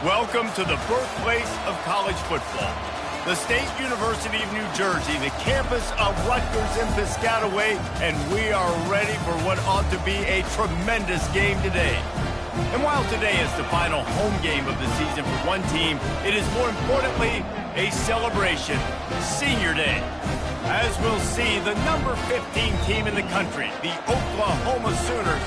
Welcome to the birthplace of college football. The State University of New Jersey, the campus of Rutgers in Piscataway, and we are ready for what ought to be a tremendous game today. And while today is the final home game of the season for one team, it is more importantly a celebration, Senior Day. As we'll see, the number 15 team in the country, the Oklahoma Sooners,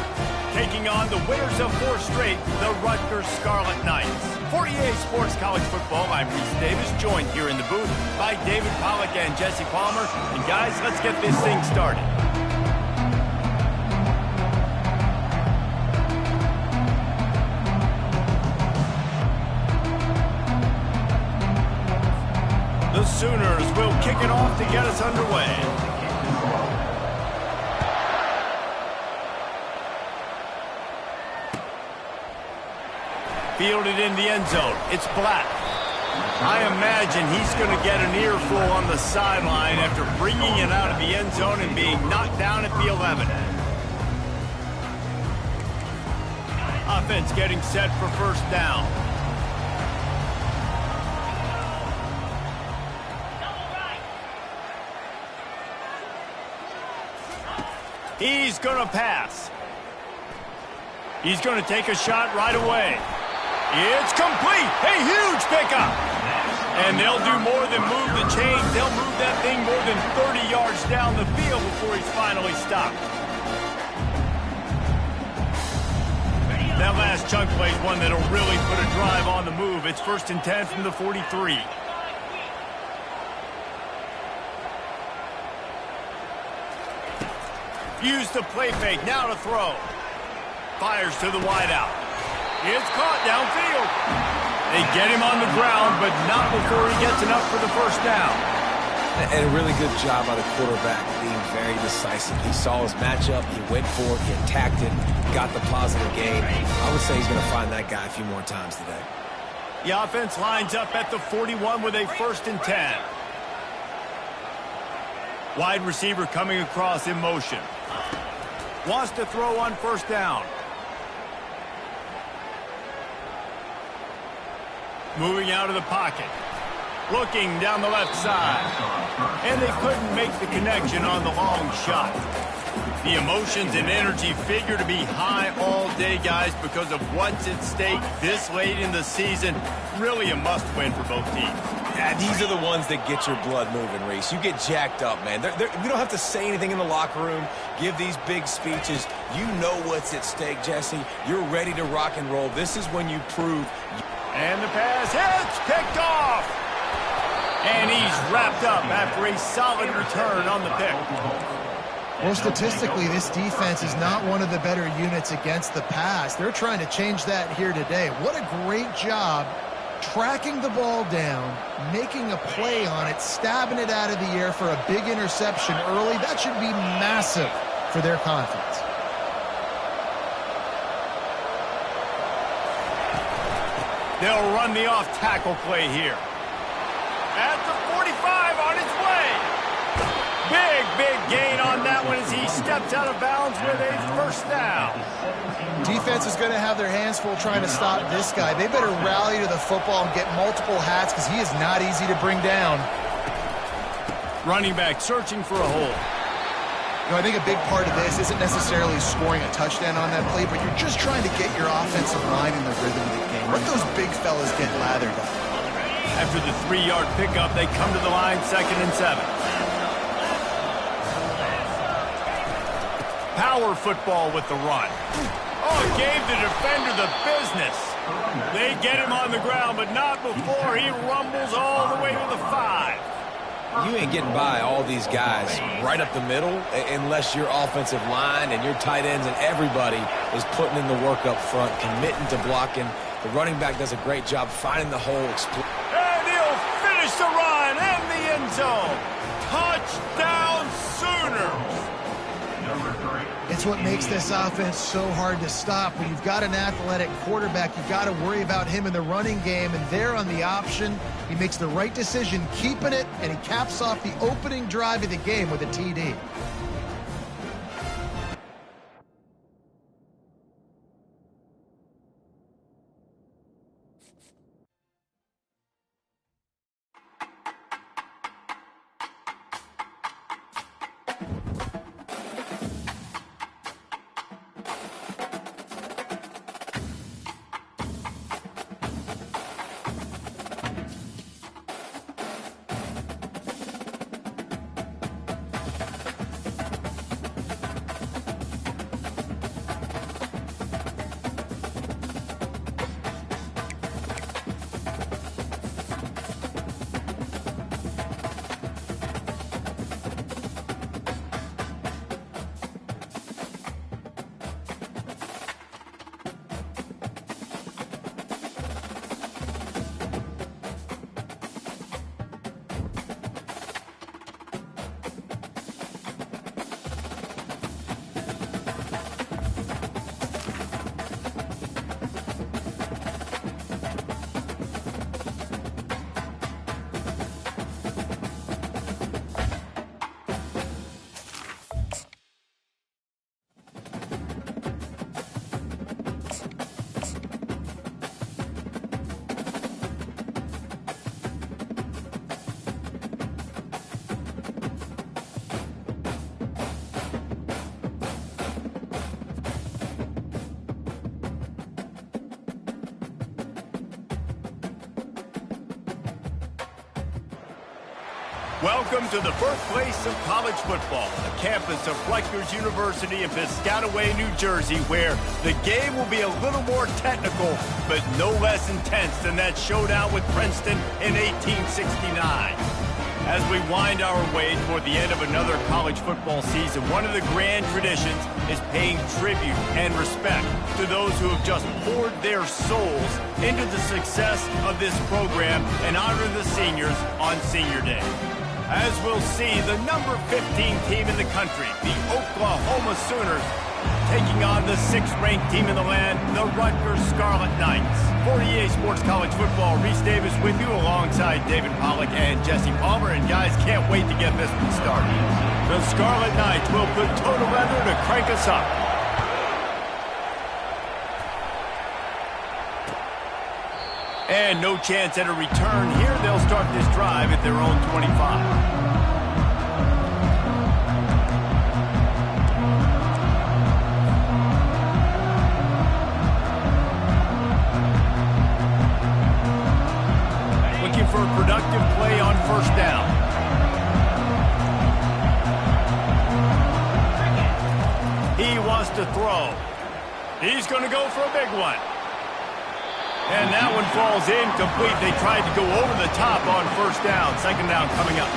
taking on the winners of 4 straight, the Rutgers Scarlet Knights. For EA Sports College Football, I'm Reese Davis, joined here in the booth by David Pollack and Jesse Palmer. And guys, let's get this thing started. The Sooners will kick it off to get us underway. Fielded in the end zone. It's Black. I imagine he's going to get an earful on the sideline after bringing it out of the end zone and being knocked down at the 11. Offense getting set for first down. He's going to pass. He's going to take a shot right away. It's complete. A huge pickup. And they'll do more than move the chains. They'll move that thing more than 30 yards down the field before he's finally stopped. That last chunk play is one that'll really put a drive on the move. It's 1st and 10 from the 43. Use the play fake. Now to throw. Fires to the wideout. It's caught downfield. They get him on the ground, but not before he gets enough for the first down. And a really good job by the quarterback, being very decisive. He saw his matchup, he went for it, he attacked it, got the positive gain. I would say he's going to find that guy a few more times today. The offense lines up at the 41 with a 1st and 10. Wide receiver coming across in motion. Wants to throw on first down. Moving out of the pocket. Looking down the left side. And they couldn't make the connection on the long shot. The emotions and energy figure to be high all day, guys, because of what's at stake this late in the season. Really a must-win for both teams. Yeah, these are the ones that get your blood moving, Reese. You get jacked up, man. We don't have to say anything in the locker room, give these big speeches. You know what's at stake, Jesse. You're ready to rock and roll. This is when you prove. And the pass hits, picked off. And he's wrapped up after a solid return on the pick. Well, statistically, this defense is not one of the better units against the pass. They're trying to change that here today. What a great job tracking the ball down, making a play on it, stabbing it out of the air for a big interception early. That should be massive for their confidence. They'll run the off-tackle play here. At the 45 on its way. Big gain on that one as he steps out of bounds with a first down. Defense is going to have their hands full trying to stop this guy. They better rally to the football and get multiple hats because he is not easy to bring down. Running back searching for a hole. You know, I think a big part of this isn't necessarily scoring a touchdown on that play, but you're just trying to get your offensive line in the rhythm of the game. Let those big fellas get lathered up. After the 3-yard pickup, they come to the line, 2nd and 7. Power football with the run. Oh, gave the defender the business. They get him on the ground, but not before he rumbles all the way to the 5. You ain't getting by all these guys right up the middle unless your offensive line and your tight ends and everybody is putting in the work up front, committing to blocking. The running back does a great job finding the hole. And he'll finish the run in the end zone. Touchdown Sooners. It's what makes this offense so hard to stop. When you've got an athletic quarterback, you've got to worry about him in the running game, and there on the option, he makes the right decision, keeping it, and he caps off the opening drive of the game with a TD. Welcome to the birthplace of college football, the campus of Rutgers University in Piscataway, New Jersey, where the game will be a little more technical, but no less intense than that showdown with Princeton in 1869. As we wind our way toward the end of another college football season, one of the grand traditions is paying tribute and respect to those who have just poured their souls into the success of this program and honor the seniors on Senior Day. As we'll see, the number 15 team in the country, the Oklahoma Sooners, taking on the 6th-ranked team in the land, the Rutgers Scarlet Knights. For EA Sports College Football, Reese Davis with you alongside David Pollack and Jesse Palmer. And guys, can't wait to get this one started. The Scarlet Knights will put total weather to crank us up. And no chance at a return here. They'll start this drive at their own 25. For a productive play on first down. He wants to throw. He's going to go for a big one. And that one falls incomplete. They tried to go over the top on first down. Second down coming up.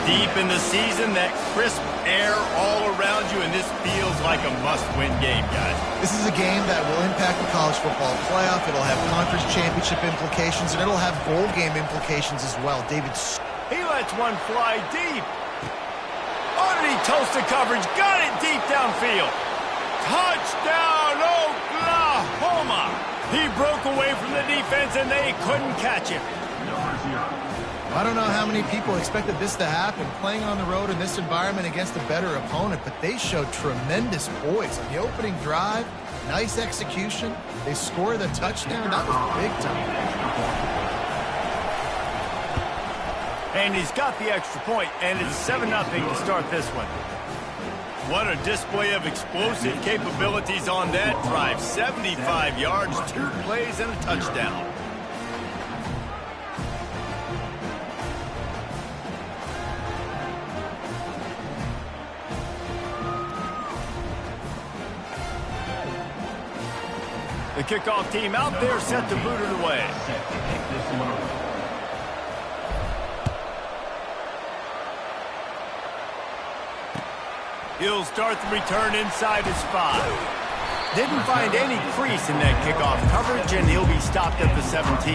Deep in the season, that crisp air all around you, and this feels like a must-win game, guys. This is a game that will impact the college football playoff. It'll have conference championship implications, and it'll have bowl game implications as well. David. He lets one fly deep. Underneath toast the coverage. Got it deep downfield. Touchdown, Oklahoma. He broke away from the defense, and they couldn't catch him. I don't know how many people expected this to happen, playing on the road in this environment against a better opponent, but they showed tremendous poise on the opening drive. Nice execution. They scored the touchdown. That was big time. And he's got the extra point, and it's 7-0 to start this one. What a display of explosive capabilities on that drive. 75 yards, 2 plays, and a touchdown. The kickoff team out there set to boot it away. He'll start the return inside his 5. Didn't find any crease in that kickoff coverage, and he'll be stopped at the 17.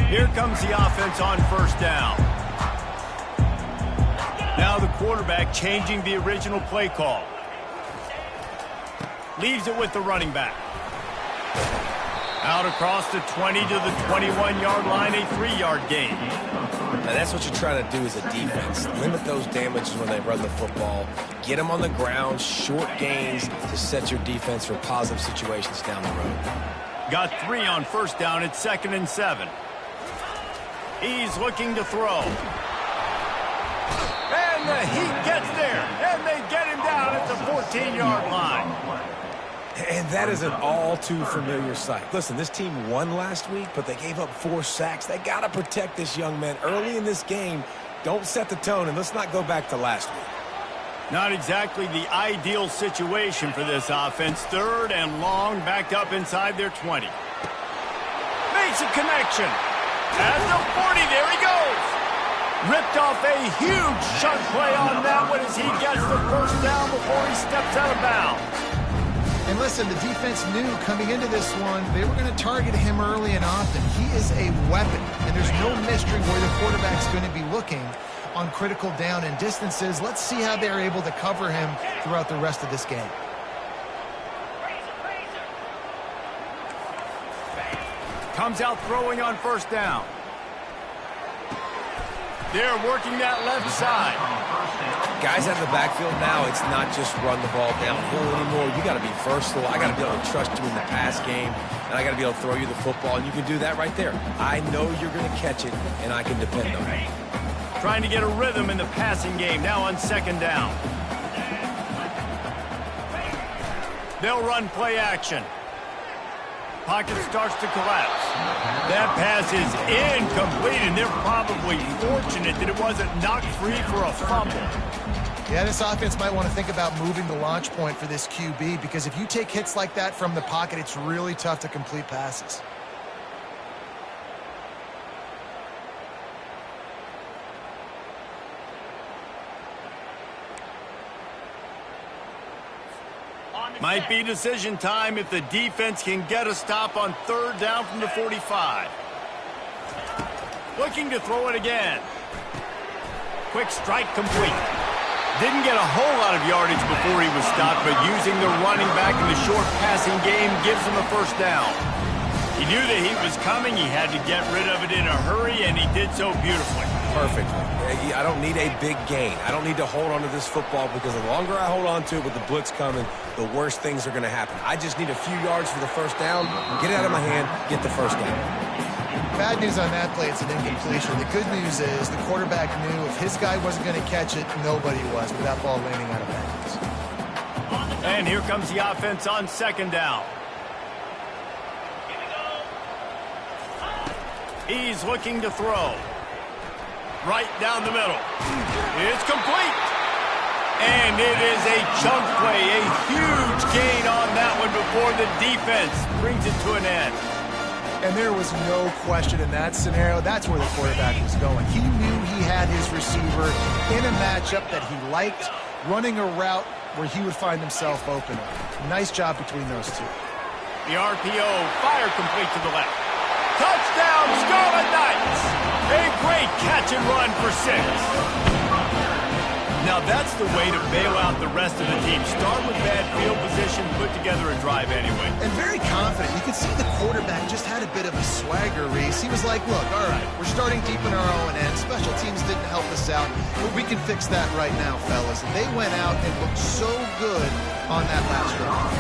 Here comes the offense on first down. Now the quarterback changing the original play call. Leaves it with the running back. Out across the 20 to the 21-yard line, a 3-yard gain. Now that's what you're trying to do as a defense. Limit those damages when they run the football. Get them on the ground, short gains to set your defense for positive situations down the road. Got 3 on first down at 2nd and 7. He's looking to throw. And the heat gets there, and they get him down at the 14-yard line. And that is an all-too-familiar sight. Listen, this team won last week, but they gave up 4 sacks. They got to protect this young man early in this game. Don't set the tone, and let's not go back to last week. Not exactly the ideal situation for this offense. 3rd and long, backed up inside their 20. Makes a connection. At the 40, there he goes. Ripped off a huge chunk play on that one as he gets the first down before he steps out of bounds. And listen, the defense knew coming into this one, they were going to target him early and often. He is a weapon, and there's no mystery where the quarterback's going to be looking on critical down and distances. Let's see how they're able to cover him throughout the rest of this game. Comes out throwing on first down. They're working that left side. Guys out of the backfield now, it's not just run the ball downhill anymore. You got to be versatile. I got to be able to trust you in the pass game, and I got to be able to throw you the football, and you can do that right there. I know you're going to catch it, and I can depend on it. Trying to get a rhythm in the passing game now on 2nd down. They'll run play action. Pocket starts to collapse. That pass is incomplete, and they're probably fortunate that it wasn't knocked free for a fumble. Yeah, this offense might want to think about moving the launch point for this QB, because if you take hits like that from the pocket, it's really tough to complete passes. Might be decision time if the defense can get a stop on 3rd down from the 45. Looking to throw it again. Quick strike complete. Didn't get a whole lot of yardage before he was stopped, but using the running back in the short passing game gives him a 1st down. He knew that he was coming. He had to get rid of it in a hurry, and he did so beautifully. Perfectly. I don't need a big gain. I don't need to hold on to this football, because the longer I hold on to it with the blitz coming, the worse things are going to happen. I just need a few yards for the 1st down, get it out of my hand, get the 1st down. Bad news on that play, it's an incompletion. The good news is the quarterback knew if his guy wasn't going to catch it, nobody was with that ball landing out of bounds. And here comes the offense on 2nd down. He's looking to throw. Right down the middle. It's complete. And it is a chunk play, a huge gain on that one before the defense brings it to an end. And there was no question in that scenario. That's where the quarterback was going. He knew he had his receiver in a matchup that he liked, running a route where he would find himself open. Nice job between those two. The RPO, fire complete to the left. Touchdown, Scarlet Knights! A great catch and run for 6. Now that's the way to bail out the rest of the team. Start with bad field position, put together a drive anyway. And very confident. You could see the quarterback just had a bit of a swagger, Reese. He was like, look, all right, we're starting deep in our own end. Special teams didn't help us out, but we can fix that right now, fellas. And they went out and looked so good on that last drive.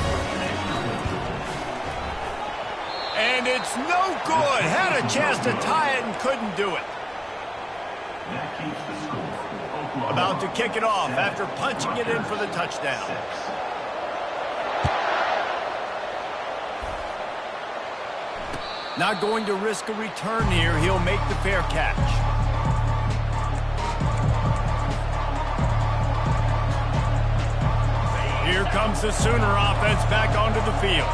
And it's no good. Had a chance to tie it and couldn't do it. About to kick it off after punching it in for the touchdown. Not going to risk a return here. He'll make the fair catch. Here comes the Sooner offense back onto the field.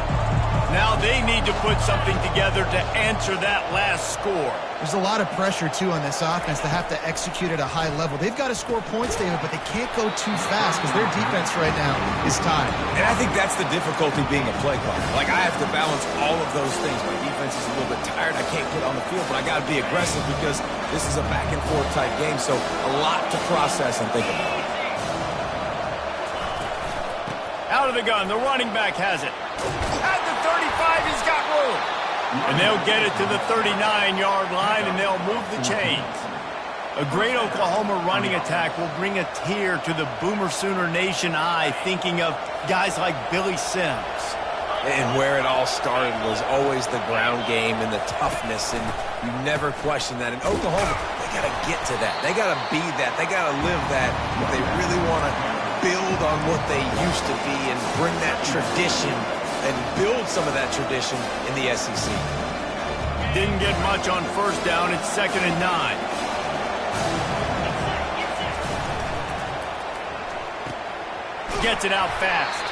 Now they need to put something together to answer that last score. There's a lot of pressure, too, on this offense to have to execute at a high level. They've got to score points, David, but they can't go too fast because their defense right now is tied. And I think that's the difficulty being a play caller. Like, I have to balance all of those things. My defense is a little bit tired. I can't get on the field, but I got to be aggressive because this is a back-and-forth type game, so a lot to process and think about. Out of the gun, the running back has it. At the 35, he's got room. And they'll get it to the 39-yard line, and they'll move the chains. A great Oklahoma running attack will bring a tear to the Boomer Sooner Nation eye, thinking of guys like Billy Sims. And where it all started was always the ground game and the toughness, and you never question that. In Oklahoma, they got to get to that. They got to be that. They got to live that if they really want to build on what they used to be and bring that tradition and build some of that tradition in the SEC. Didn't get much on 1st down. It's 2nd and 9. Gets it out fast.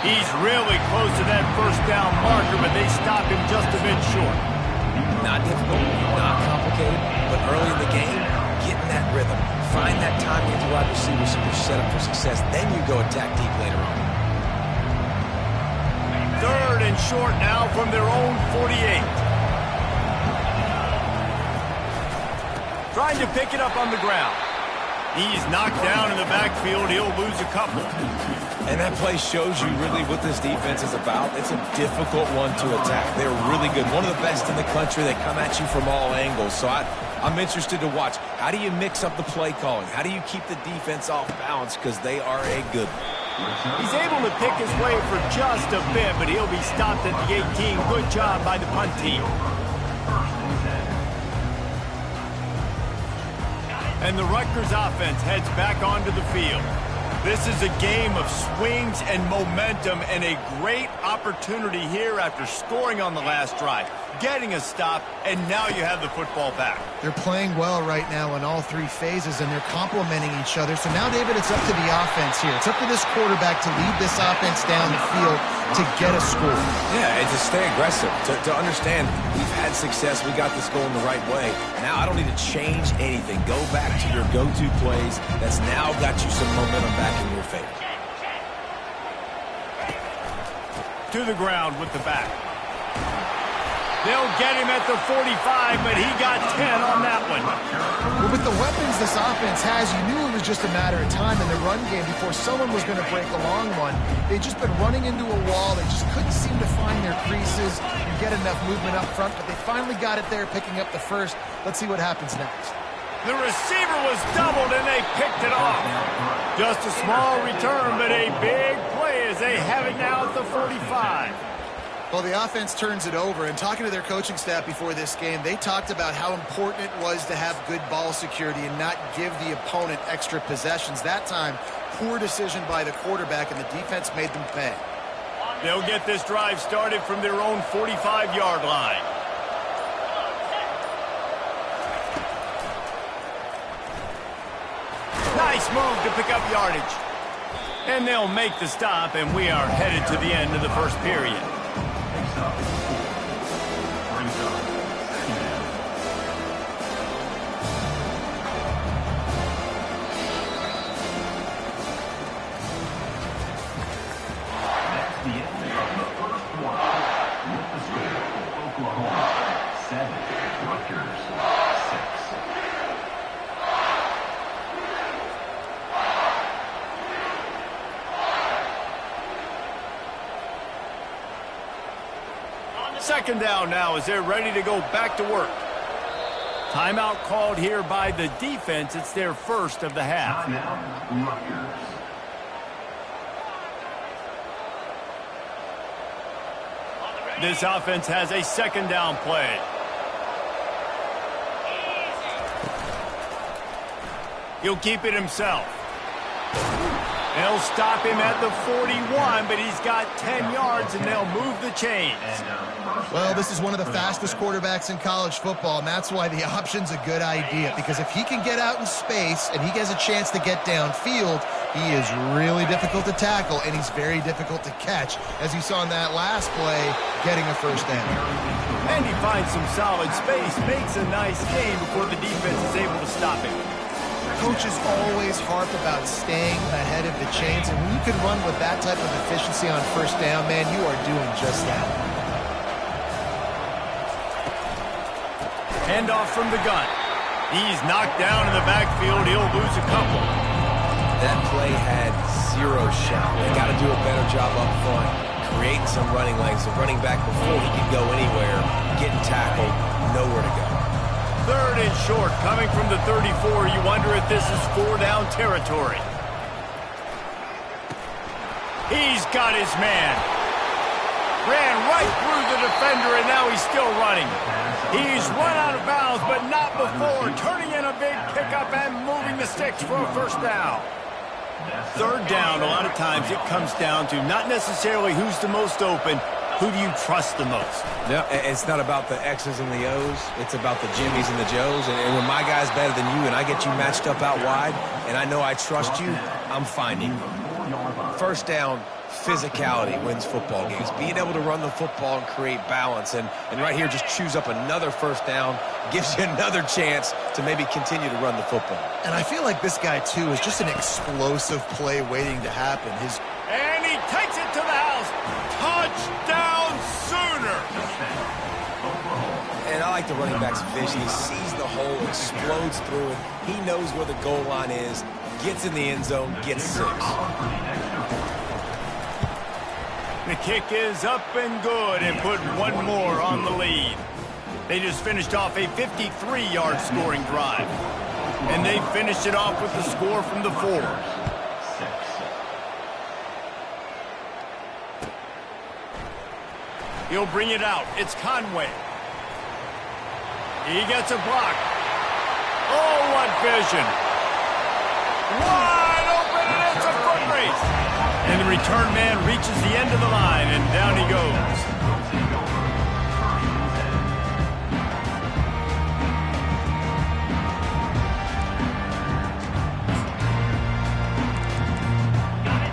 He's really close to that 1st down marker, but they stop him just a bit short. Not difficult, not complicated, but early in the game, get in that rhythm. Find that time to get the wide receivers so you're set up for success. Then you go attack deep later on. 3rd and short now from their own 48. Trying to pick it up on the ground. He's knocked down in the backfield. He'll lose a couple. And that play shows you really what this defense is about. It's a difficult one to attack. They're really good. One of the best in the country. They come at you from all angles. So I'm interested to watch. How do you mix up the play calling? How do you keep the defense off balance? Because they are a good one. He's able to pick his way for just a bit, but he'll be stopped at the 18. Good job by the punt team. And the Rutgers offense heads back onto the field. This is a game of swings and momentum, and a great opportunity here after scoring on the last drive, getting a stop, and now you have the football back. They're playing well right now in all three phases, and they're complementing each other. So now, David, it's up to the offense here. It's up to this quarterback to lead this offense down the field to get a score. Yeah, and to stay aggressive, to understand we've had success, we got this going the right way. Now I don't need to change anything. Go back to your go-to plays. That's now got you some momentum back in your favor. To the ground with the back. They'll get him at the 45, but he got 10 on that one. Well, with the weapons this offense has, you knew it was just a matter of time in the run game before someone was going to break a long one. They'd just been running into a wall. They just couldn't seem to find their creases and get enough movement up front, but they finally got it there, picking up the first. Let's see what happens next. The receiver was doubled, and they picked it off. Just a small return, but a big play as they have it now at the 45. Well, the offense turns it over, and talking to their coaching staff before this game, they talked about how important it was to have good ball security and not give the opponent extra possessions. That time, poor decision by the quarterback, and the defense made them pay. They'll get this drive started from their own 45-yard line. Nice move to pick up yardage. And they'll make the stop, and we are headed to the end of the first period. Second down now as they're ready to go back to work. Timeout called here by the defense. It's their first of the half. This offense has a second down play. He'll keep it himself. They'll stop him at the 41, but he's got 10 yards, and they'll move the chains. Well, this is one of the fastest quarterbacks in college football, and that's why the option's a good idea, because if he can get out in space and he has a chance to get downfield, he is really difficult to tackle, and he's very difficult to catch, as you saw in that last play, getting a first down. And he finds some solid space, makes a nice gain before the defense is able to stop him. Coaches always harp about staying ahead of the chains, and when you can run with that type of efficiency on first down, man, you are doing just that. Handoff from the gun. He's knocked down in the backfield. He'll lose a couple. That play had zero shot. They got to do a better job up front, creating some running lanes. The running back, before he could go anywhere, getting tackled, nowhere to go. Third and short, coming from the 34. You wonder if this is four-down territory. He's got his man. Ran right through the defender, and now he's still running. He's run out of bounds, but not before turning in a big pickup and moving the sticks for a first down. Third down, a lot of times it comes down to not necessarily who's the most open, who do you trust the most? Yeah, it's not about the X's and the O's. It's about the Jimmys and the Joes. And when my guy's better than you and I get you matched up out wide and I know I trust you, I'm finding you. First down, physicality wins football games. Being able to run the football and create balance. And right here, just choose up another first down, gives you another chance to maybe continue to run the football. And I feel like this guy, too, is just an explosive play waiting to happen. And he takes it to the house. Touchdown Sooner! And I like the running back's vision. He sees the hole, explodes through it. He knows where the goal line is, gets in the end zone, gets 6. The kick is up and good and put one more on the lead. They just finished off a 53-yard scoring drive. And they finished it off with the score from the 4. He'll bring it out. It's Conway. He gets a block. Oh, what vision. Wide open, and it's a football. And the return man reaches the end of the line, and down he goes.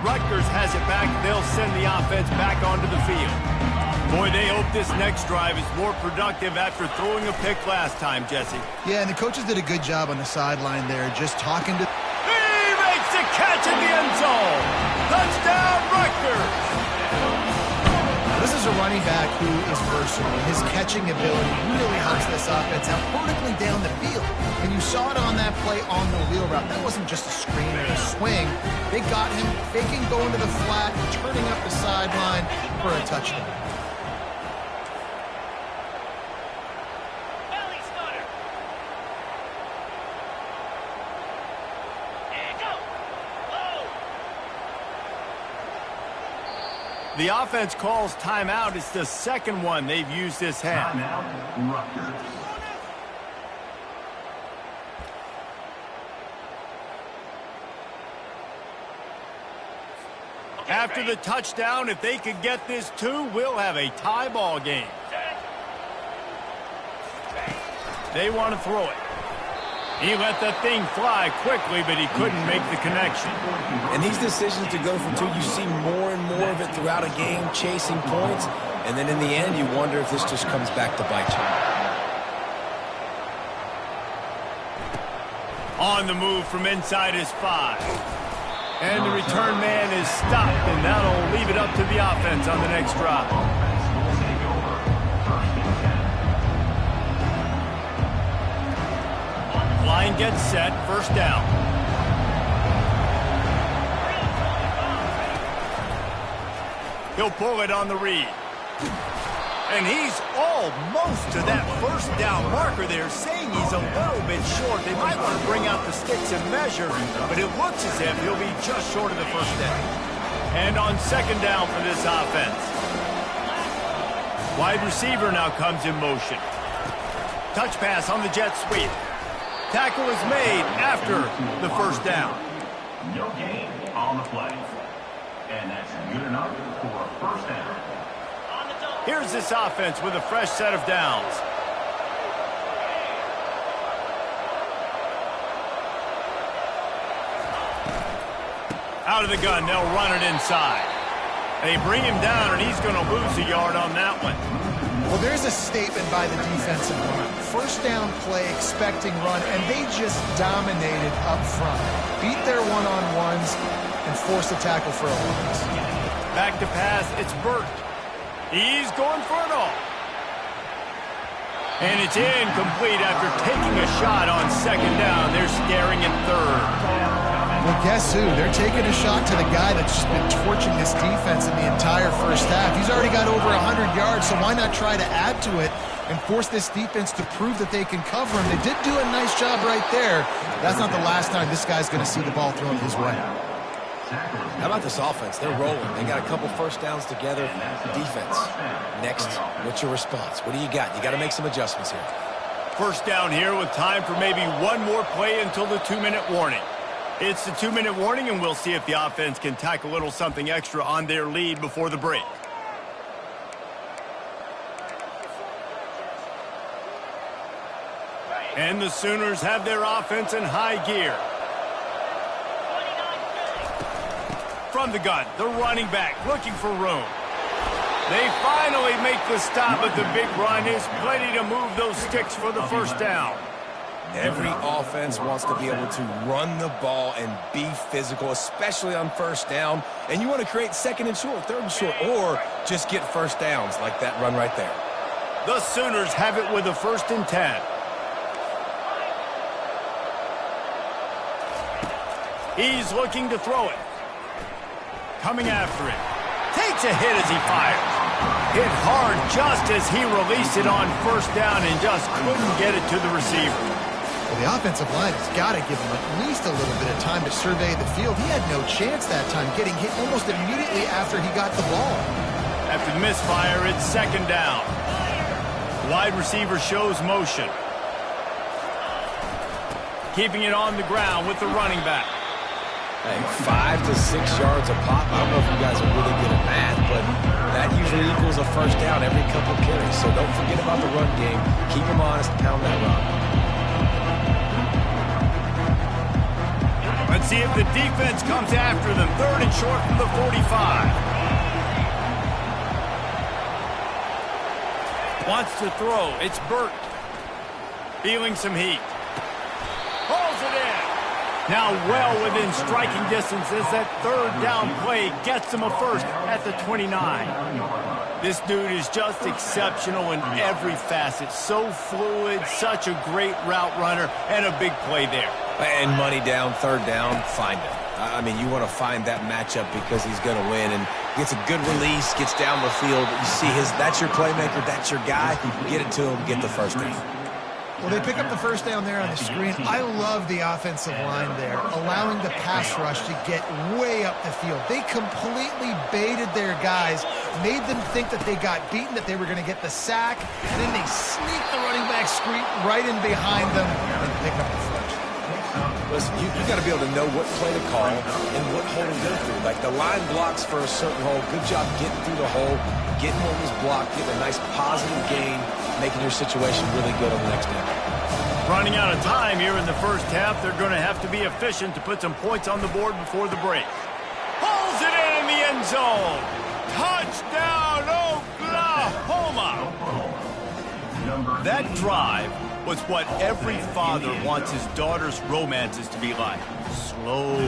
Rutgers has it back. They'll send the offense back onto the field. Boy, they hope this next drive is more productive after throwing a pick last time, Jesse. Yeah, and the coaches did a good job on the sideline there, just talking to... He makes the catch in the end zone. Touchdown, Rutgers. This is a running back who is versatile. His catching ability really helps this offense out vertically down the field. And you saw it on that play on the wheel route. That wasn't just a screen or a swing. They got him faking going to the flat, turning up the sideline for a touchdown. The offense calls timeout. It's the second one they've used this half. Timeout, Rutgers. After the touchdown, if they could get this too, we'll have a tie ball game. They want to throw it. He let the thing fly quickly, but he couldn't make the connection. And these decisions to go for two, you see more and more of it throughout a game, chasing points. And then in the end, you wonder if this just comes back to bite you. On the move from inside his 5. And the return man is stopped, and that'll leave it up to the offense on the next drive. Line gets set, first down. He'll pull it on the read. And he's almost to that first down marker there, saying he's a little bit short. They might want to bring out the sticks and measure, but it looks as if he'll be just short of the first down. And on second down for this offense. Wide receiver now comes in motion. Touch pass on the jet sweep. Tackle is made after the first down. No gain on the play. And that's good enough for a first down. Here's this offense with a fresh set of downs. Out of the gun, they'll run it inside. They bring him down, and he's going to lose a yard on that one. Well, there's a statement by the defensive line. First down play, expecting run, and they just dominated up front. Beat their one-on-ones and forced a tackle for a loss. Back to pass, it's Burt. He's going for it all. And it's incomplete after taking a shot on second down. They're staring at third. Well, guess who? They're taking a shot to the guy that's just been torching this defense in the entire first half. He's already got over 100 yards, so why not try to add to it and force this defense to prove that they can cover him? They did do a nice job right there. That's not the last time this guy's going to see the ball thrown his way. How about this offense? They're rolling. They got a couple first downs together. Defense. Next, what's your response? What do you got? You got to make some adjustments here. First down here with time for maybe one more play until the 2-minute warning. It's the 2-minute warning, and we'll see if the offense can tack a little something extra on their lead before the break. And the Sooners have their offense in high gear. From the gun, the running back looking for room. They finally make the stop, but the big run is plenty to move those sticks for the first down. Every offense wants to be able to run the ball and be physical, especially on first down. And you want to create second and short, third and short, or just get first downs like that run right there. The Sooners have it with a 1st and 10. He's looking to throw it. Coming after it. Takes a hit as he fires. Hit hard just as he released it on first down and just couldn't get it to the receiver. Well, the offensive line has got to give him at least a little bit of time to survey the field. He had no chance that time, getting hit almost immediately after he got the ball. After the misfire, it's second down. Wide receiver shows motion. Keeping it on the ground with the running back. Hey, 5 to 6 yards a pop. I don't know if you guys are really good at math, but that usually equals a first down every couple carries. So don't forget about the run game. Keep them honest, pound that rock. Let's see if the defense comes after them. 3rd and short from the 45. Wants to throw. It's Burt. Feeling some heat. Pulls it in. Now well within striking distance as that 3rd down play gets him a first at the 29. This dude is just exceptional in every facet. So fluid, such a great route runner, and a big play there. And money down, 3rd down, find him. I mean, you want to find that matchup because he's going to win. And gets a good release, gets down the field. You see that's your playmaker, that's your guy. Get it to him, get the first down. Well, they pick up the first down there on the screen. I love the offensive line there, allowing the pass rush to get way up the field. They completely baited their guys, made them think that they got beaten, that they were going to get the sack, and then they sneak the running back screen right in behind them and pick up the first. Listen, you got to be able to know what play to call and what hole to go through. Like the line blocks for a certain hole. Good job getting through the hole, getting on this block, getting a nice positive gain, making your situation really good on the next down. Running out of time here in the first half. They're going to have to be efficient to put some points on the board before the break. Pulls it in the end zone. Touchdown, Oklahoma. That drive was what every father wants his daughter's romances to be like. Slow,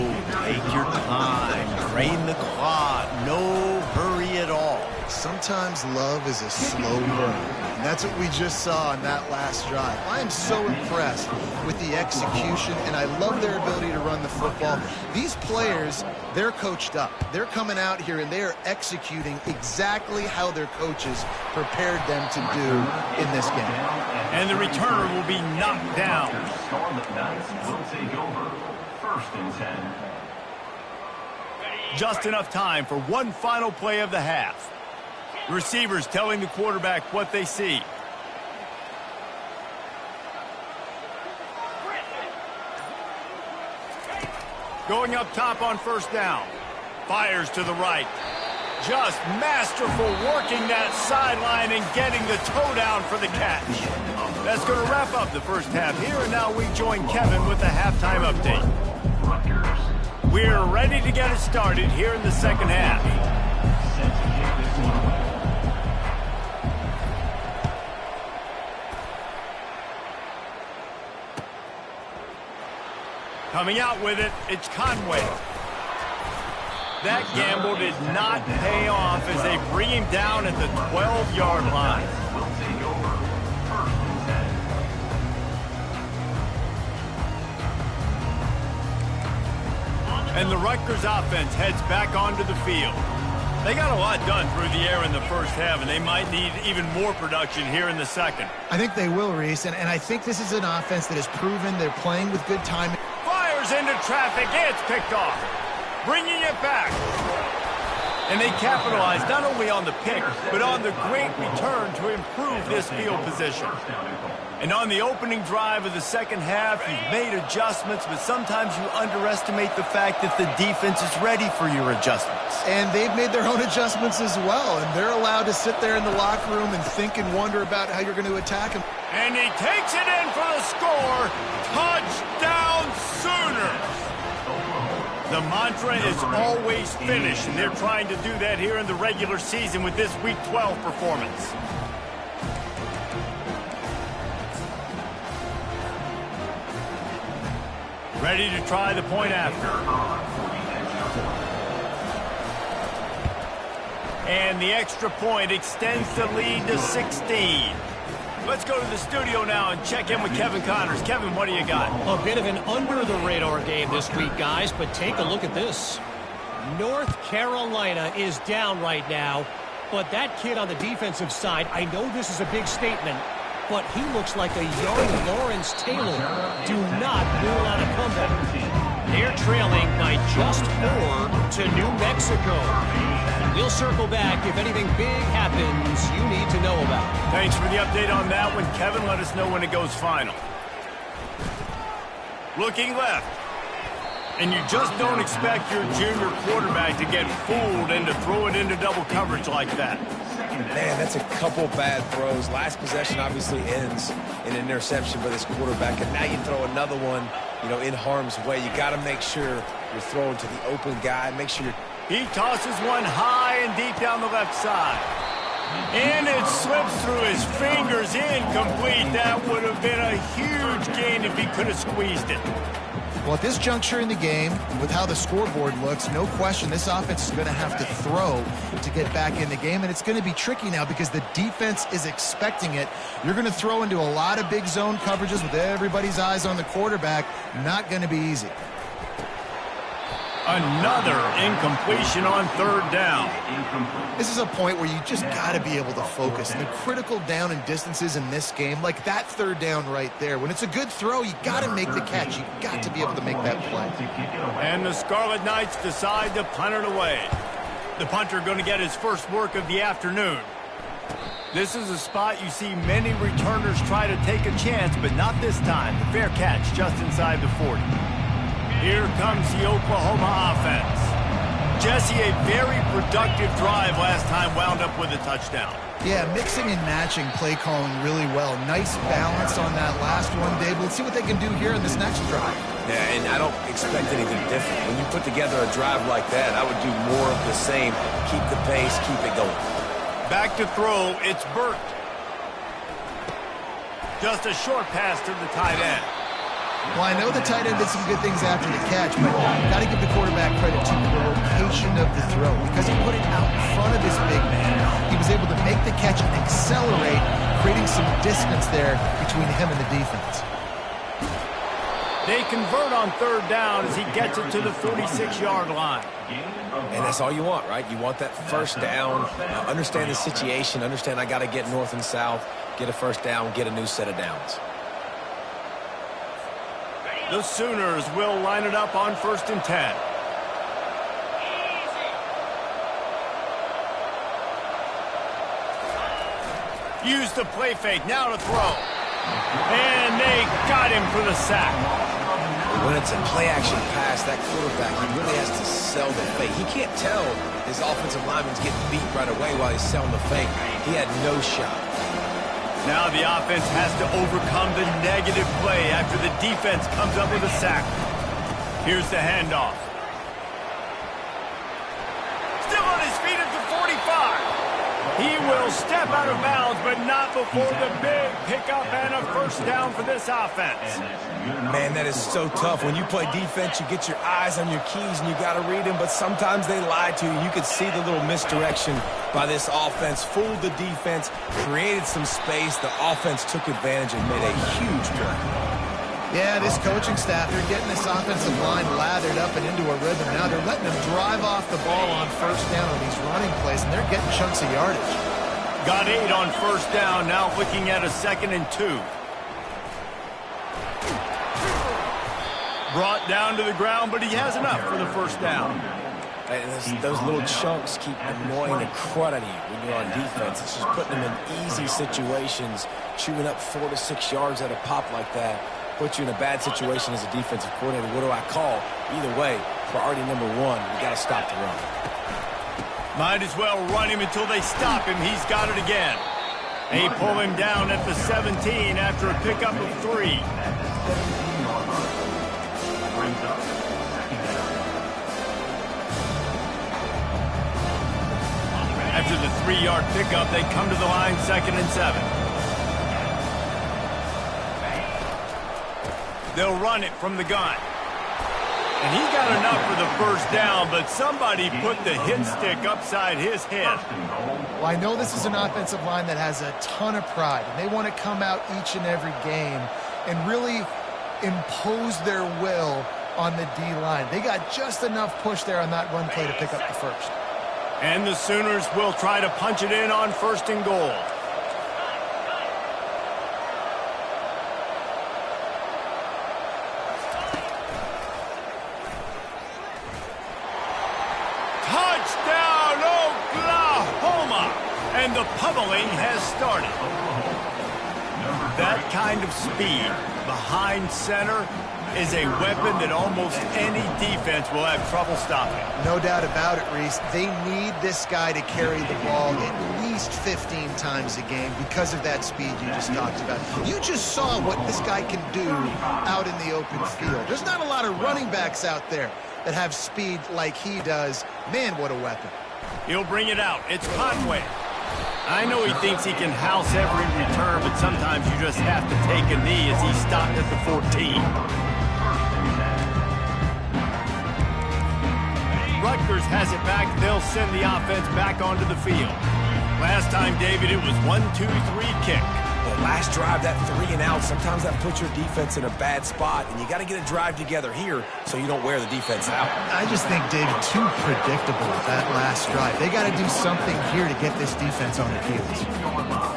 take your time, drain the clock, no hurry at all. Sometimes love is a slow burn, and that's what we just saw in that last drive. I am so impressed with the execution, and I love their ability to run the football. These players, they're coached up. They're coming out here, and they are executing exactly how their coaches prepared them to do in this game. And the returner will be knocked down. Scarlet Knights will take over. 1st and 10. Just enough time for one final play of the half. The receivers telling the quarterback what they see. Going up top on 1st down. Fires to the right. Just masterful working that sideline and getting the toe down for the catch. That's going to wrap up the first half here, and now we join Kevin with the halftime update. We're ready to get it started here in the second half. Coming out with it, it's Conway. That gamble did not pay off as they bring him down at the 12-yard line. Will take over. 1st and 10. And the Rutgers offense heads back onto the field. They got a lot done through the air in the first half, and they might need even more production here in the second. I think they will, Reese, and I think this is an offense that has proven they're playing with good timing. Fires into traffic, it's picked off. Bringing it back. And they capitalized not only on the pick, but on the great return to improve this field position. And on the opening drive of the second half, you've made adjustments, but sometimes you underestimate the fact that the defense is ready for your adjustments. And they've made their own adjustments as well, and they're allowed to sit there in the locker room and think and wonder about how you're going to attack them. And he takes it in for the score. Touchdown Sooners! The mantra is always finish, and they're trying to do that here in the regular season with this Week 12 performance. Ready to try the point after. And the extra point extends the lead to 16. Let's go to the studio now and check in with Kevin Connors. Kevin, what do you got? A bit of an under-the-radar game this week, guys, but take a look at this. North Carolina is down right now, but that kid on the defensive side, I know this is a big statement, but he looks like a young Lawrence Taylor. Do not rule out a comeback. They're trailing by just 4 to New Mexico. We'll circle back if anything big happens you need to know about. Thanks for the update on that one, Kevin. Let us know when it goes final. Looking left. And you just don't expect your junior quarterback to get fooled and to throw it into double coverage like that. Man, that's a couple bad throws. Last possession obviously ends in an interception for this quarterback, and now you throw another one, in harm's way. You got to make sure you're throwing to the open guy. Make sure you're... He tosses one high and deep down the left side. And it slips through his fingers, incomplete. That would have been a huge gain if he could have squeezed it. Well, at this juncture in the game, with how the scoreboard looks, no question this offense is going to have to throw to get back in the game, and it's going to be tricky now because the defense is expecting it. You're going to throw into a lot of big zone coverages with everybody's eyes on the quarterback. Not going to be easy. Another incompletion on third down. This is a point where you just got to be able to focus. And the critical down and distances in this game, like that third down right there, when it's a good throw, you got to make the catch. You got to be able to make that play. And the Scarlet Knights decide to punt it away. The punter going to get his first work of the afternoon. This is a spot you see many returners try to take a chance, but not this time. The fair catch just inside the 40. Here comes the Oklahoma offense. Jesse, a very productive drive last time, wound up with a touchdown. Yeah, mixing and matching play calling really well. Nice balance on that last one, Dave. Let's see what they can do here in this next drive. Yeah, and I don't expect anything different. When you put together a drive like that, I would do more of the same. Keep the pace, keep it going. Back to throw, it's Burt. Just a short pass to the tight end. Well, I know the tight end did some good things after the catch, but you got to give the quarterback credit to the location of the throw because he put it out in front of his big man. He was able to make the catch and accelerate, creating some distance there between him and the defense. They convert on third down as he gets it to the 46-yard line. And that's all you want, right? You want that first down, understand the situation, understand I got to get north and south, get a first down, get a new set of downs. The Sooners will line it up on 1st and 10. Use the play fake, now to throw. And they got him for the sack. When it's a play-action pass, that quarterback, he really has to sell the fake. He can't tell his offensive lineman's getting beat right away while he's selling the fake. He had no shot. Now the offense has to overcome the negative play after the defense comes up with a sack. Here's the handoff. Still on his feet at the 45. He will step out of bounds, but not before the big pickup and a first down for this offense. Man, that is so tough. When you play defense, you get your eyes on your keys and you got to read them, but sometimes they lie to you. You could see the little misdirection by this offense, fooled the defense, created some space. The offense took advantage and made a huge play. Yeah, this coaching staff, they're getting this offensive line lathered up and into a rhythm now. They're letting them drive off the ball on first down on these running plays, and they're getting chunks of yardage. Got 8 on first down, now looking at a 2nd and 2. Brought down to the ground, but he has enough for the first down. And those little chunks keep annoying the crud out of you when you're on defense. It's just putting them in easy situations, chewing up 4 to 6 yards at a pop like that. Put you in a bad situation as a defensive coordinator. What do I call? Either way, priority number 1, you got to stop the run. Might as well run him until they stop him. He's got it again. They pull him down at the 17 after a pickup of 3. After the 3-yard pickup, they come to the line 2nd and 7. They'll run it from the gun. And he got enough for the first down, but somebody put the hit stick upside his head. Well, I know this is an offensive line that has a ton of pride, and they want to come out each and every game and really impose their will on the D-line. They got just enough push there on that run play to pick up the first. And the Sooners will try to punch it in on 1st and goal. Touchdown, Oklahoma! And the pummeling has started. That kind of speed behind center, is a weapon that almost any defense will have trouble stopping. No doubt about it, Reese. They need this guy to carry the ball at least 15 times a game because of that speed you just talked about. You just saw what this guy can do out in the open field. There's not a lot of running backs out there that have speed like he does. Man, what a weapon. He'll bring it out. It's Conway. I know he thinks he can house every return, but sometimes you just have to take a knee as he stopped at the 14. Rutgers has it back. They'll send the offense back onto the field. Last time, David, it was 1-2-3 kick. The last drive, that 3 and out, sometimes that puts your defense in a bad spot, and you got to get a drive together here so you don't wear the defense out. I just think, David, too predictable with that last drive. They got to do something here to get this defense on their heels.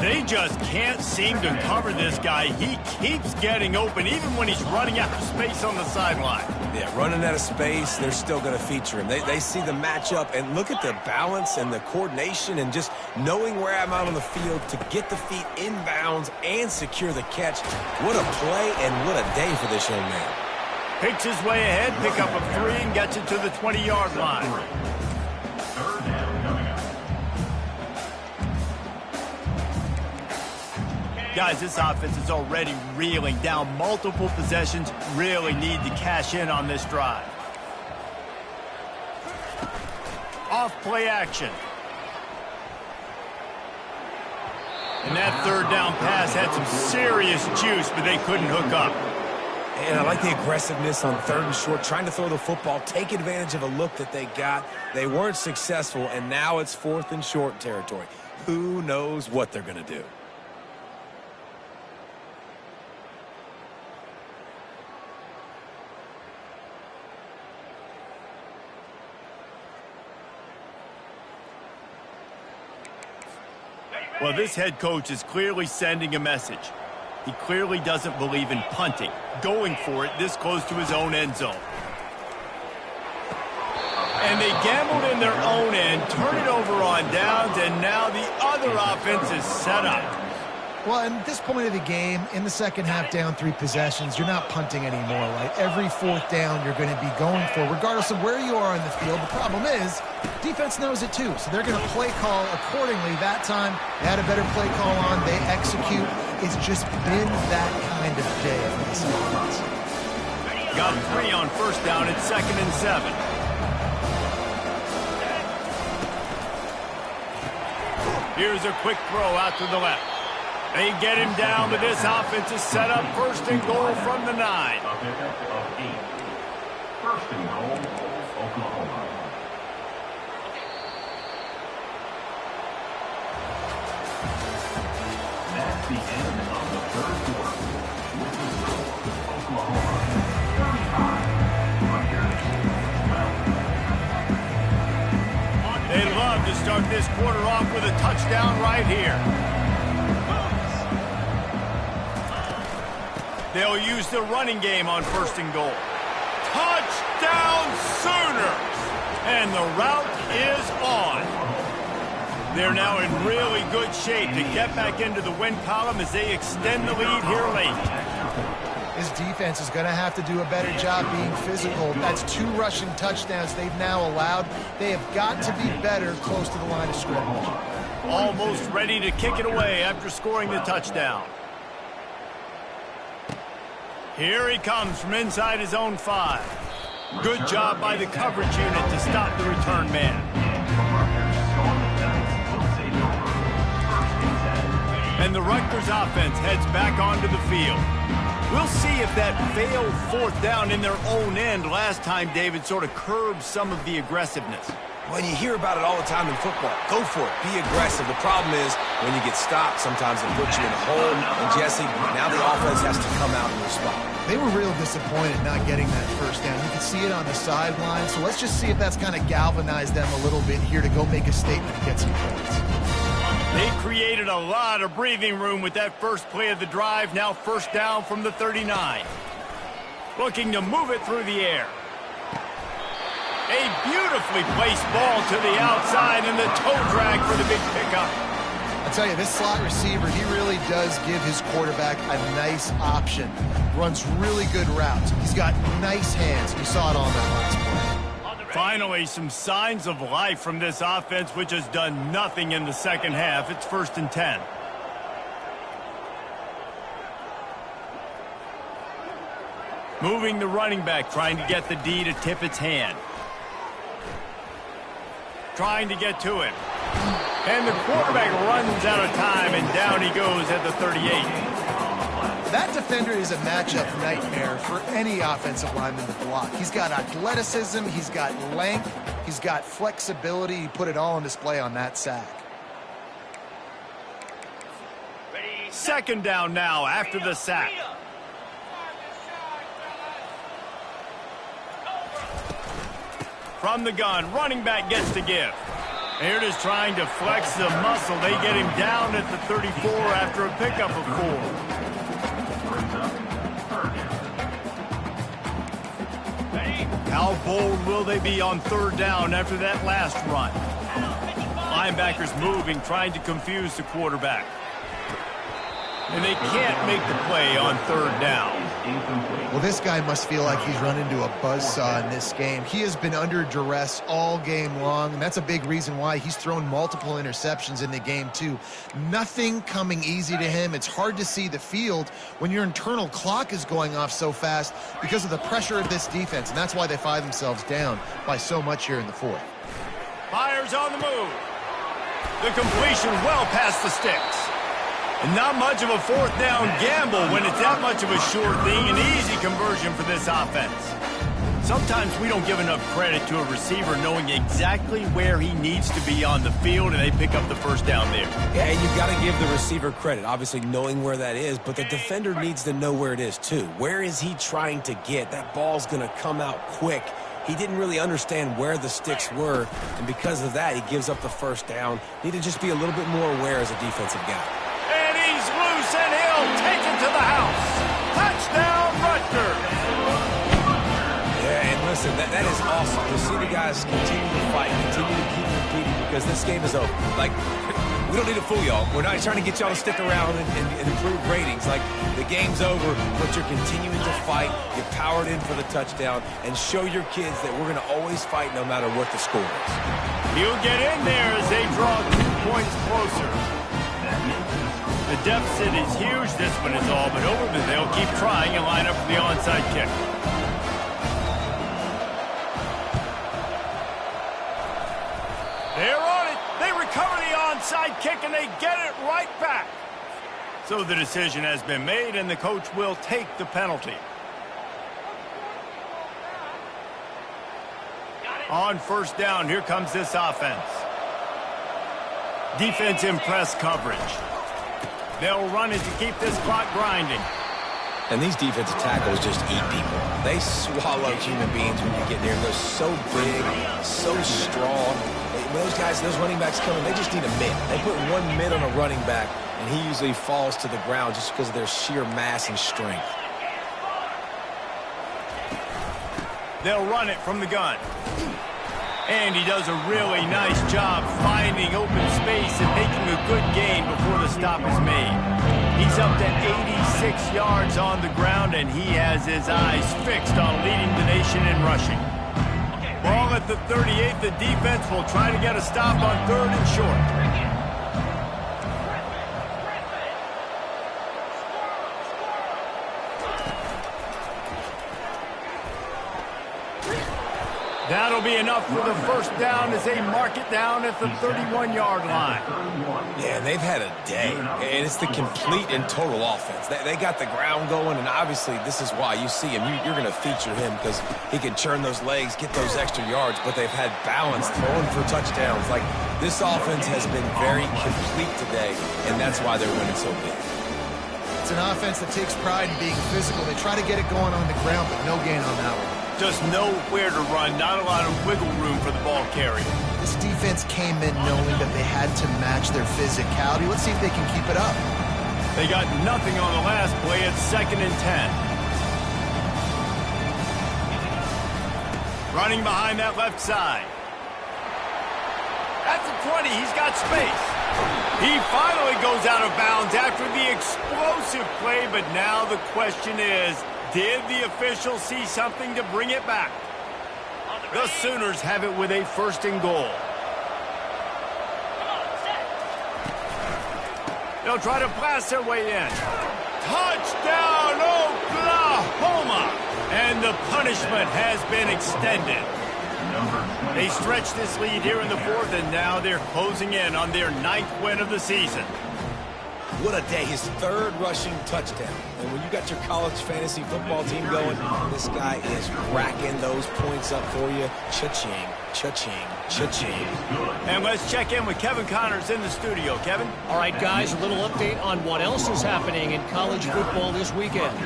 They just can't seem to cover this guy. He keeps getting open, even when he's running out of space on the sideline. Yeah, running out of space, they're still going to feature him. They see the matchup, and look at the balance and the coordination and just knowing where I'm out on the field to get the feet inbounds and secure the catch. What a play and what a day for this young man. Picks his way ahead, pick up a 3, and gets it to the 20-yard line. Third down coming up. Guys, this offense is already reeling down multiple possessions. Really need to cash in on this drive. Off play action. And that third down pass had some serious juice, but they couldn't hook up. And I like the aggressiveness on 3rd and short, trying to throw the football, take advantage of a look that they got. They weren't successful, and now it's 4th and short territory. Who knows what they're going to do? Well, this head coach is clearly sending a message. He clearly doesn't believe in punting, going for it this close to his own end zone. And they gambled in their own end, turn it over on downs, and now the other offense is set up. Well, at this point of the game, in the second half, down 3 possessions, you're not punting anymore, right? Every 4th down you're going to be going for, regardless of where you are on the field. The problem is, defense knows it too, so they're going to play call accordingly. That time, they had a better play call on. They execute. It's just been that kind of day for this offense. Got 3 on 1st down. It's 2nd and 7. Here's a quick throw out to the left. They get him down, but this offense is set up 1st and goal from the 9. A pickup of 8. 1st and goal, Oklahoma. That's the end of the 3rd quarter. With the score, Oklahoma 35, Rutgers 12. They love to start this quarter off with a touchdown right here. They'll use the running game on 1st and goal. Touchdown Sooners! And the route is on. They're now in really good shape to get back into the win column as they extend the lead here late. This defense is going to have to do a better job being physical. That's 2 rushing touchdowns they've now allowed. They have got to be better close to the line of scrimmage. Almost ready to kick it away after scoring the touchdown. Here he comes from inside his own 5. Good job by the coverage unit to stop the return man. And the Rutgers offense heads back onto the field. We'll see if that failed 4th down in their own end last time, David, sort of curbed some of the aggressiveness. Well, you hear about it all the time in football. Go for it. Be aggressive. The problem is when you get stopped, sometimes it puts you in a hole. And, Jesse, now the offense has to come out and respond. They were real disappointed not getting that 1st down. You can see it on the sideline. So let's just see if that's kind of galvanized them a little bit here to go make a statement and get some points. They created a lot of breathing room with that first play of the drive. Now 1st down from the 39. Looking to move it through the air. A beautifully placed ball to the outside and the toe drag for the big pickup. I tell you, this slot receiver, he really does give his quarterback a nice option. Runs really good routes. He's got nice hands. You saw it on that last play. Finally, some signs of life from this offense, which has done nothing in the second half. It's 1st and 10. Moving the running back, trying to get the D to tip its hand. Trying to get to him. And the quarterback runs out of time, and down he goes at the 38. That defender is a matchup nightmare for any offensive lineman to block. He's got athleticism, he's got length, he's got flexibility. He put it all on display on that sack. 2nd down now after the sack. From the gun, running back gets to give. Here it is trying to flex the muscle. They get him down at the 34 after a pickup of 4. How bold will they be on 3rd down after that last run? Linebackers moving, trying to confuse the quarterback. And they can't make the play on 3rd down. Well, this guy must feel like he's run into a buzzsaw in this game. He has been under duress all game long, and that's a big reason why he's thrown multiple interceptions in the game, too. Nothing coming easy to him. It's hard to see the field when your internal clock is going off so fast because of the pressure of this defense, and that's why they find themselves down by so much here in the 4th. Myers on the move. The completion well past the sticks. And not much of a 4th down gamble when it's that much of a sure thing, an easy conversion for this offense. Sometimes we don't give enough credit to a receiver knowing exactly where he needs to be on the field, and they pick up the 1st down there. Yeah, and you've got to give the receiver credit, obviously knowing where that is, but the defender needs to know where it is too. Where is he trying to get? That ball's going to come out quick. He didn't really understand where the sticks were, and because of that, he gives up the 1st down. Need to just be a little bit more aware as a defensive guy. And he's loose, and he'll take it to the house. Touchdown, Rutgers. Yeah, and listen, that is awesome to see the guys continue to fight, continue to keep competing, because this game is over. Like, we don't need to fool y'all. We're not trying to get y'all to stick around and improve ratings. Like, the game's over, but you're continuing to fight. You powered in for the touchdown, and show your kids that we're going to always fight no matter what the score is. He'll get in there as they draw 2 points closer. The deficit is huge. This one is all but over, but they'll keep trying and line up for the onside kick. They're on it. They recover the onside kick, and they get it right back. So the decision has been made, and the coach will take the penalty. On 1st down, here comes this offense. Defense in press coverage. They'll run it to keep this clock grinding. And these defensive tackles just eat people. They swallow human beings when you get near them. They're so big, so strong. When those guys, those running backs come in, they just need a mid. They put 1 mid on a running back, and he usually falls to the ground just because of their sheer mass and strength. They'll run it from the gun. And he does a really nice job finding open space and making a good gain before the stop is made. He's up to 86 yards on the ground, and he has his eyes fixed on leading the nation in rushing. Ball at the 38. The defense will try to get a stop on 3rd and short. That'll be enough for the 1st down as they mark it down at the 31-yard line. Yeah, they've had a day, and it's the complete and total offense. They got the ground going, and obviously this is why you see him. You're going to feature him because he can churn those legs, get those extra yards, but they've had balance, throwing for touchdowns. Like, this offense has been very complete today, and that's why they're winning so big. It's an offense that takes pride in being physical. They try to get it going on the ground, but no gain on that one. Just know where to run, not a lot of wiggle room for the ball carrier. This defense came in knowing that they had to match their physicality. Let's see if they can keep it up. They got nothing on the last play. It's 2nd and 10. Running behind that left side. That's a 20. He's got space. He finally goes out of bounds after the explosive play, but now the question is, did the official see something to bring it back? The Sooners have it with a 1st and goal. They'll try to blast their way in. Touchdown, Oklahoma! And the punishment has been extended. They stretch this lead here in the 4th, and now they're closing in on their 9th win of the season. What a day. His 3rd rushing touchdown. And when you got your college fantasy football team going, this guy is racking those points up for you. Cha-ching, cha-ching, cha-ching. And let's check in with Kevin Connors in the studio. Kevin? All right, guys, a little update on what else is happening in college football this weekend.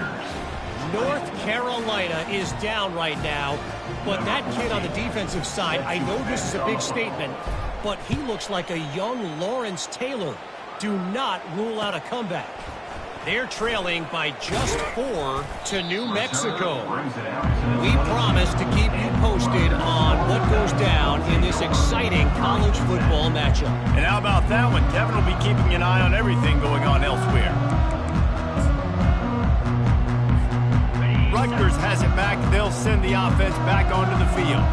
North Carolina is down right now, but that kid on the defensive side, I know this is a big statement, but he looks like a young Lawrence Taylor. Do not rule out a comeback. They're trailing by just 4 to New Mexico. We promise to keep you posted on what goes down in this exciting college football matchup. And how about that one? Kevin will be keeping an eye on everything going on elsewhere. Rutgers has it back. They'll send the offense back onto the field.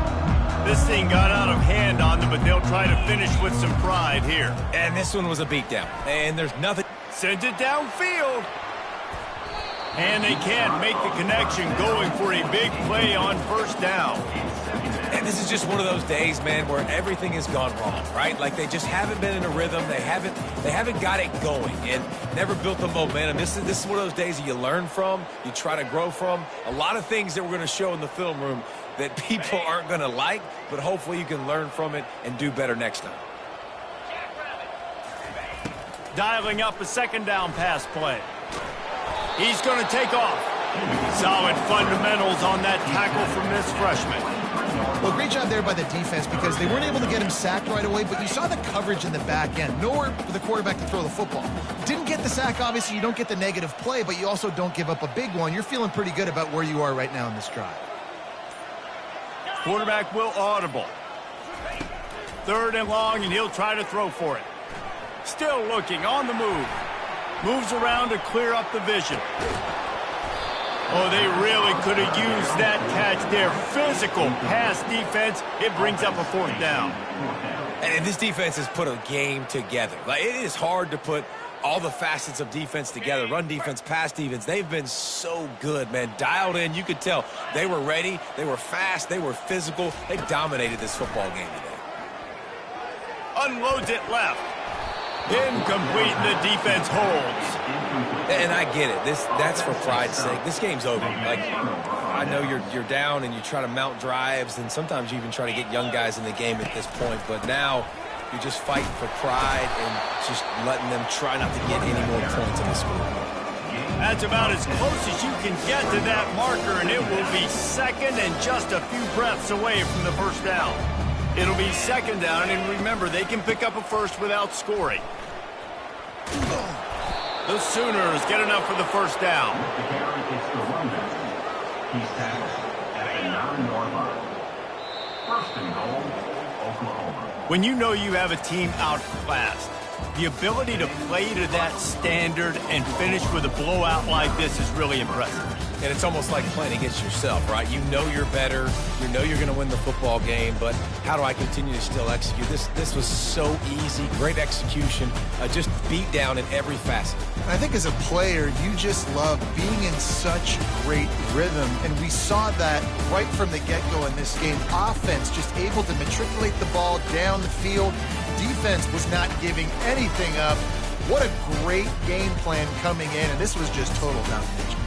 This thing got out of hand on them, but they'll try to finish with some pride here. And this one was a beatdown. And there's nothing. Sends it downfield. And they can't make the connection, going for a big play on 1st down. And this is just one of those days, man, where everything has gone wrong, right? Like they just haven't been in a rhythm. They haven't got it going and never built the momentum. This is one of those days that you learn from, you try to grow from. A lot of things that we're going to show in the film room that people aren't going to like, but hopefully you can learn from it and do better next time. Dialing up a 2nd down pass play. He's going to take off. Solid fundamentals on that tackle from this freshman. Well, great job there by the defense because they weren't able to get him sacked right away, but you saw the coverage in the back end. Nowhere for the quarterback to throw the football. Didn't get the sack, obviously. You don't get the negative play, but you also don't give up a big one. You're feeling pretty good about where you are right now in this drive. Quarterback will audible. 3rd and long, and he'll try to throw for it. Still looking, on the move. Moves around to clear up the vision. Oh, they really could have used that catch there. Physical pass defense. It brings up a 4th down. And this defense has put a game together. Like, it is hard to put all the facets of defense together. Run defense, pass defense. They've been so good, man. Dialed in. You could tell they were ready. They were fast. They were physical. They dominated this football game today. Unloads it left. Incomplete. The defense holds. And I get it. That's for pride's sake. This game's over. Like, I know you're down and you try to mount drives, and sometimes you even try to get young guys in the game at this point. But now you're just fighting for pride and just letting them try not to get any more points in the scoreboard. That's about as close as you can get to that marker, and it will be 2nd and just a few breaths away from the 1st down. It'll be 2nd down, and remember, they can pick up a 1st without scoring. The Sooners get enough for the 1st down. He's tackled at the 9-yard line. 1st and goal, Oklahoma. When you know you have a team outclassed, the ability to play to that standard and finish with a blowout like this is really impressive. And it's almost like playing against yourself, right? You know you're better. You know you're going to win the football game, but how do I continue to still execute? This was so easy. Great execution. Just beat down in every facet. I think as a player, you just love being in such great rhythm, and we saw that right from the get-go in this game. Offense just able to matriculate the ball down the field. Defense was not giving anything up. What a great game plan coming in, and this was just total domination.